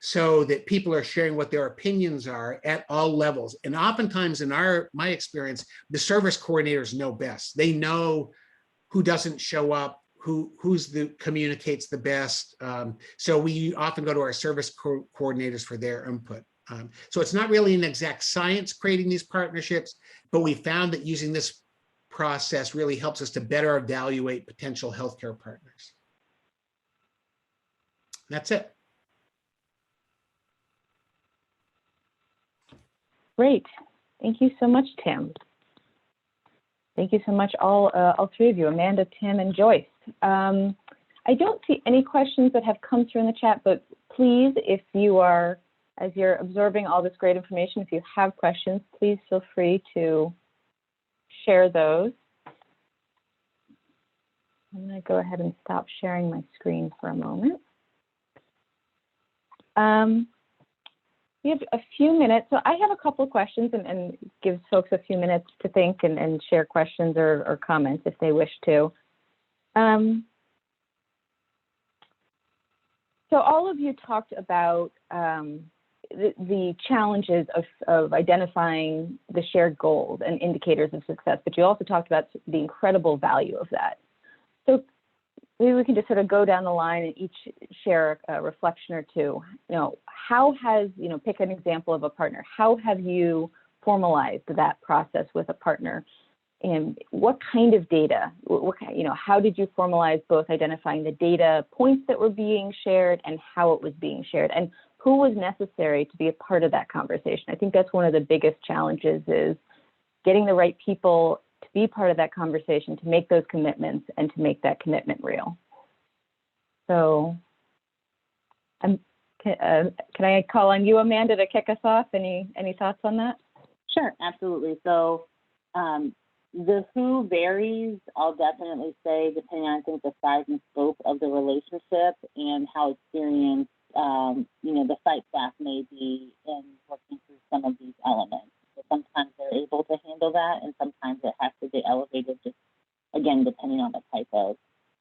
Speaker 4: so that people are sharing what their opinions are at all levels. And oftentimes in my experience, the service coordinators know best. They know who doesn't show up, who communicates the best. So we often go to our service coordinators for their input. So it's not really an exact science creating these partnerships, but we found that using this process really helps us to better evaluate potential healthcare partners. That's it.
Speaker 1: Great. Thank you so much, Tim. Thank you so much, all three of you, Amanda, Tim, and Joyce. I don't see any questions that have come through in the chat, but please, if you are, as you're absorbing all this great information, if you have questions, please feel free to share those. I'm going to go ahead and stop sharing my screen for a moment. We have a few minutes, so I have a couple of questions, and gives folks a few minutes to think and share questions or comments if they wish to. So all of you talked about the challenges of identifying the shared goals and indicators of success, but you also talked about the incredible value of that. So maybe we can just sort of go down the line and each share a reflection or two. How has, pick an example of a partner. How have you formalized that process with a partner? And what kind of data, how did you formalize both identifying the data points that were being shared and how it was being shared? And who was necessary to be a part of that conversation? I think that's one of the biggest challenges, is getting the right people to be part of that conversation, to make those commitments and to make that commitment real. So can I call on you, Amanda, to kick us off? Any thoughts on that?
Speaker 2: Sure, absolutely. So the who varies, I'll definitely say, depending on, I think, the size and scope of the relationship and how experienced, the site staff may be in working through some of these elements. So sometimes they're able to handle that, and sometimes it has to be elevated, just, again, depending on the type of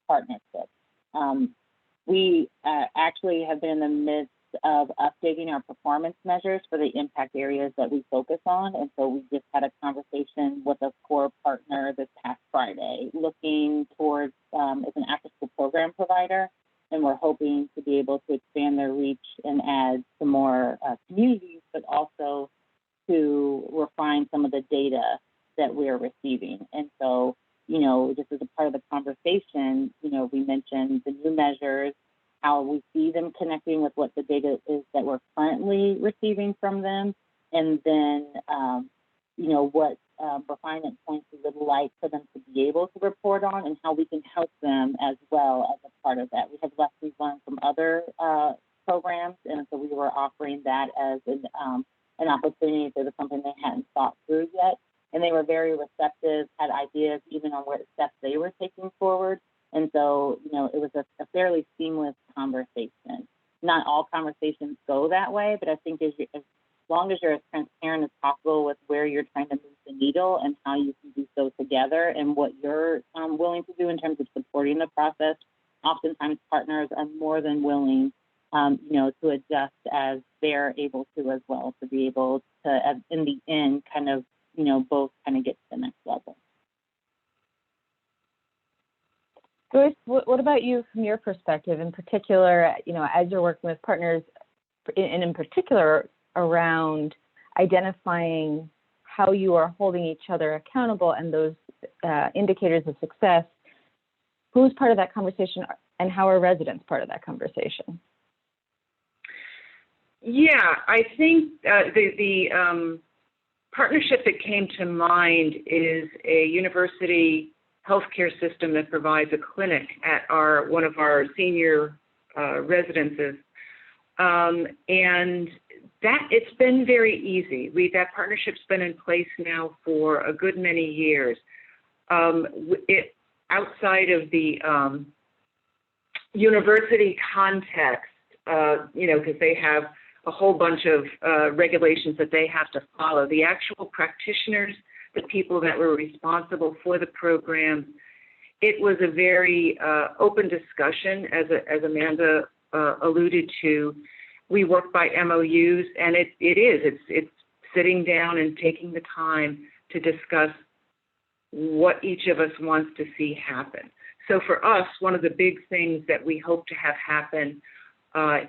Speaker 2: partnership. We actually have been in the midst of updating our performance measures for the impact areas that we focus on. And so we just had a conversation with a core partner this past Friday, looking towards as an after-school program provider. And we're hoping to be able to expand their reach and add some more communities, but also to refine some of the data that we're receiving. And so, just as a part of the conversation, we mentioned the new measures, how we see them connecting with what the data is that we're currently receiving from them, and then, what refinement points we would like for them to be able to report on, and how we can help them as well as a part of that. We have lessons learned from other programs, and so we were offering that as an opportunity if it was something they hadn't thought through yet. And they were very receptive, had ideas even on what steps they were taking forward. And so, you know, it was a fairly seamless conversation. Not all conversations go that way, but I think as long as you're as transparent as possible with where you're trying to move the needle and how you can do so together and what you're willing to do in terms of supporting the process, oftentimes partners are more than willing, you know, to adjust as they're able to as well, to be able to, in the end, kind of, you know, both kind of get to the next level.
Speaker 1: Joyce, what about you from your perspective, in particular, you know, as you're working with partners, and in particular around identifying how you are holding each other accountable and those indicators of success? Who's part of that conversation, and how are residents part of that conversation?
Speaker 3: Yeah, I think the partnership that came to mind is a university healthcare system that provides a clinic at one of our senior residences, and that it's been very easy. That partnership's been in place now for a good many years. Outside of the university context, you know, because they have a whole bunch of regulations that they have to follow. The actual practitioners, the people that were responsible for the program, it was a very open discussion, as Amanda alluded to. We work by MOUs, and it's sitting down and taking the time to discuss what each of us wants to see happen. So for us, one of the big things that we hope to have happen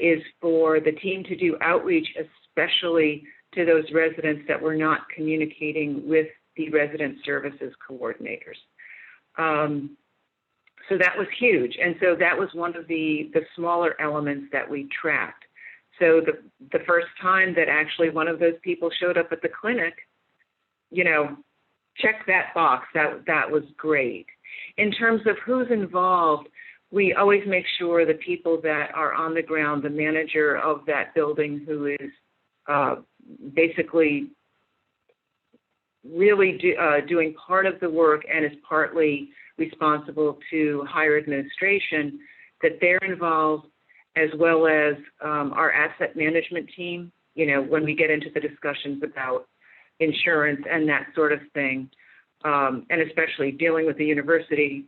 Speaker 3: is for the team to do outreach, especially to those residents that were not communicating with the resident services coordinators. So that was huge. And so that was one of the smaller elements that we tracked. So the first time that actually one of those people showed up at the clinic, you know, check that box, that was great. In terms of who's involved, we always make sure the people that are on the ground, the manager of that building who is basically really doing part of the work and is partly responsible to higher administration, that they're involved, as well as our asset management team, you know, when we get into the discussions about insurance and that sort of thing, and especially dealing with the university,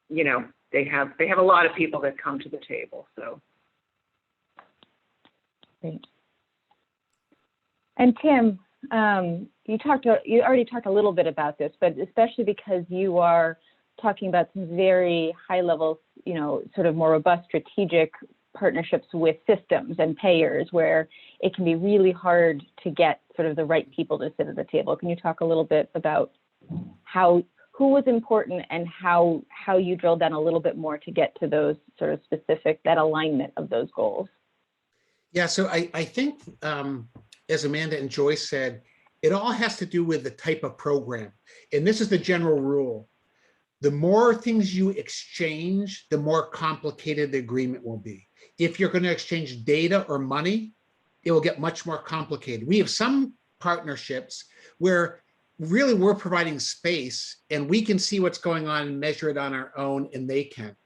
Speaker 3: you know, they have a lot of people that come to the table. So.
Speaker 1: Great. And Tim, you already talked a little bit about this, but especially because you are talking about some very high level, you know, sort of more robust strategic partnerships with systems and payers, where it can be really hard to get sort of the right people to sit at the table. Can you talk a little bit about who was important and how you drilled down a little bit more to get to those sort of specific, that alignment of those goals?
Speaker 4: Yeah, so I think, as Amanda and Joyce said, it all has to do with the type of program. And this is the general rule. The more things you exchange, the more complicated the agreement will be. If you're going to exchange data or money, it will get much more complicated. We have some partnerships where really we're providing space and we can see what's going on and measure it on our own, and they can.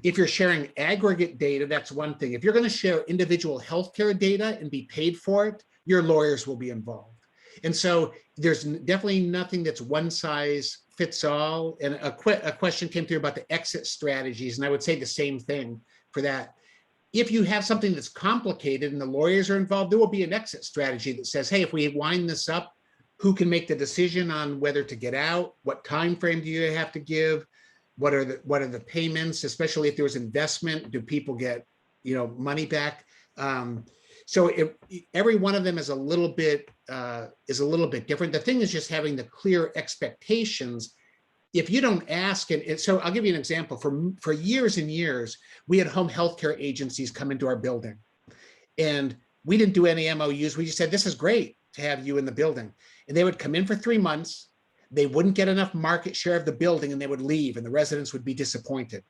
Speaker 4: If you're sharing aggregate data, that's one thing. If you're going to share individual healthcare data and be paid for it, your lawyers will be involved. And so there's definitely nothing that's one size fits all. And a question came through about the exit strategies, and I would say the same thing for that. If you have something that's complicated and the lawyers are involved, there will be an exit strategy that says, hey, if we wind this up, who can make the decision on whether to get out? What time frame do you have to give? What are the payments? Especially if there was investment, do people get, you know, money back? So every one of them is a little bit different. The thing is just having the clear expectations. If you don't ask, and so I'll give you an example. For years and years, we had home healthcare agencies come into our building, and we didn't do any MOUs. We just said, this is great to have you in the building. And they would come in for 3 months. They wouldn't get enough market share of the building, and they would leave, and the residents would be disappointed.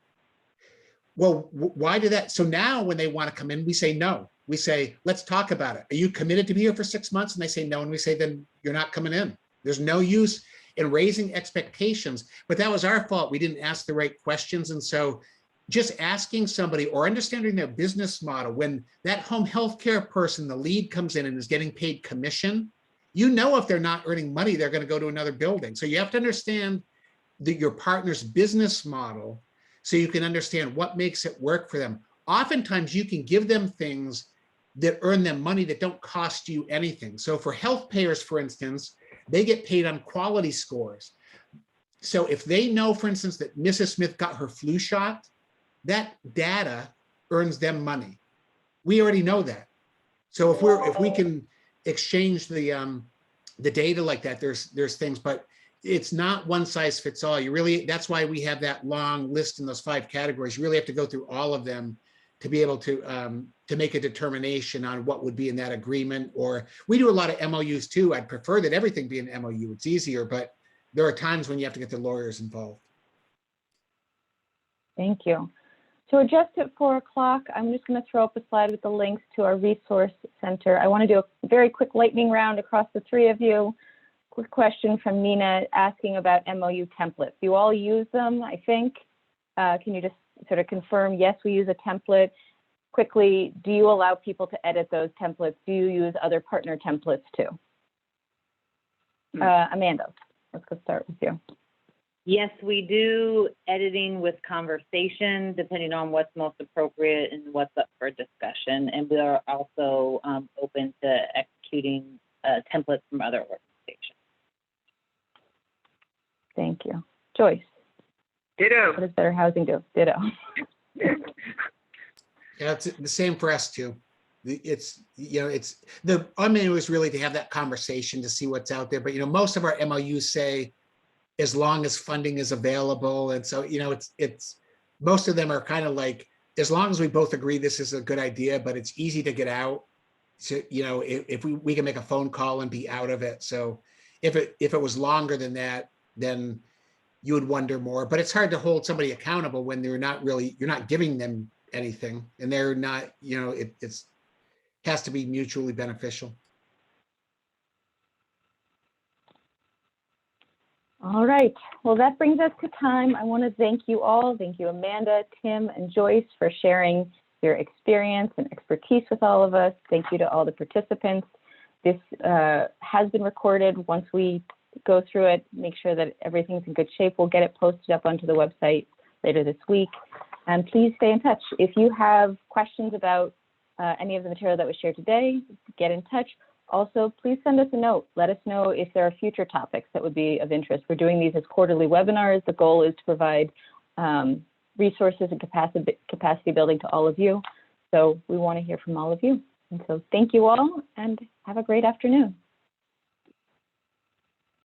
Speaker 4: Well, why do that? So now when they want to come in, we say no. We say, let's talk about it. Are you committed to be here for 6 months? And they say no. And we say, then you're not coming in. There's no use. and raising expectations. But that was our fault. We didn't ask the right questions. And so just asking somebody or understanding their business model, when that home healthcare person, the lead comes in and is getting paid commission, you know, if they're not earning money, they're going to go to another building. So you have to understand your partner's business model so you can understand what makes it work for them. Oftentimes you can give them things that earn them money that don't cost you anything. So for health payers, for instance, they get paid on quality scores. So if they know, for instance, that Mrs. Smith got her flu shot, that data earns them money. We already know that. So if we can exchange the data like that, there's things, but it's not one size fits all. You really, that's why we have that long list in those 5 categories. You really have to go through all of them to be able to make a determination on what would be in that agreement. Or we do a lot of MOUs too. I'd prefer that everything be an MOU. It's easier, but there are times when you have to get the lawyers involved.
Speaker 1: Thank you. So just at 4 o'clock, I'm just going to throw up a slide with the links to our resource center. I want to do a very quick lightning round across the 3 of you. Quick question from Nina asking about MOU templates. You all use them, I think. Can you just sort of confirm, yes, we use a template? Quickly, do you allow people to edit those templates? Do you use other partner templates too? Amanda, let's go start with you.
Speaker 2: Yes, we do editing with conversation, depending on what's most appropriate and what's up for discussion. And we are also open to executing templates from other organizations.
Speaker 1: Thank you. Joyce.
Speaker 3: Ditto.
Speaker 1: What does Better Housing do? Ditto.
Speaker 4: Yeah, it's the same for us too. It's, you know, it's the MOU is really to have that conversation to see what's out there. But, you know, most of our MOUs say, as long as funding is available. And so, you know, it's most of them are kind of like, as long as we both agree this is a good idea, but it's easy to get out. So, you know, if we can make a phone call and be out of it. So if it was longer than that, then you would wonder more. But it's hard to hold somebody accountable when you're not giving them anything and they're not, you know, it's has to be mutually beneficial.
Speaker 1: All right, well, that brings us to time. I want to thank you all. Thank you, Amanda, Tim, and Joyce for sharing your experience and expertise with all of us. Thank you to all the participants. This has been recorded. Once we go through it, make sure that everything's in good shape. We'll get it posted up onto the website later this week. And please stay in touch. If you have questions about any of the material that was shared today, get in touch. Also, please send us a note. Let us know if there are future topics that would be of interest. We're doing these as quarterly webinars. The goal is to provide resources and capacity building to all of you. So we want to hear from all of you. And so thank you all and have a great afternoon.